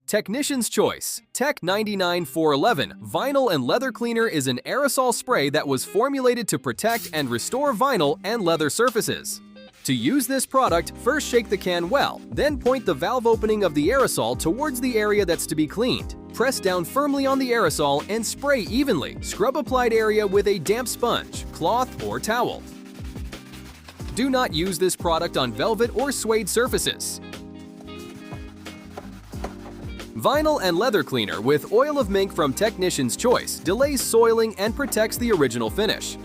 Technician's Choice TEC99411 Vinyl and Leather Cleaner is an aerosol spray that was formulated to protect and restore vinyl and leather surfaces. To use this product, first shake the can well, then point the valve opening of the aerosol towards the area that's to be cleaned. Press down firmly on the aerosol and spray evenly. Scrub applied area with a damp sponge, cloth, or towel. Do not use this product on velvet or suede surfaces. Vinyl and Leather Cleaner with Oil of Mink from Technician's Choice delays soiling and protects the original finish.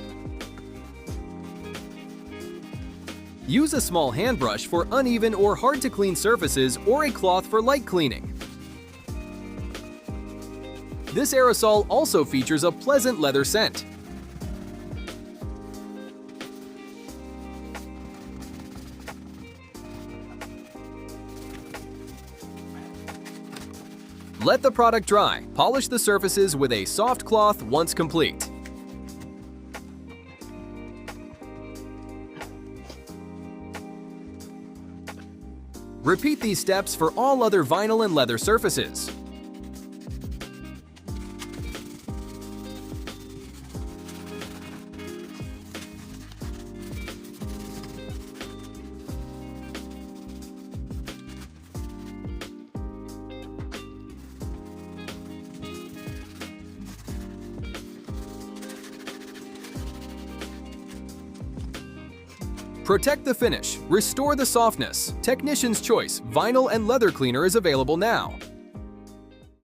Use a small hand brush for uneven or hard-to-clean surfaces or a cloth for light cleaning. This aerosol also features a pleasant leather scent. Let the product dry. Polish the surfaces with a soft cloth once complete. Repeat these steps for all other vinyl and leather surfaces. Protect the finish, restore the softness. Technician's Choice Vinyl and Leather Cleaner is available now.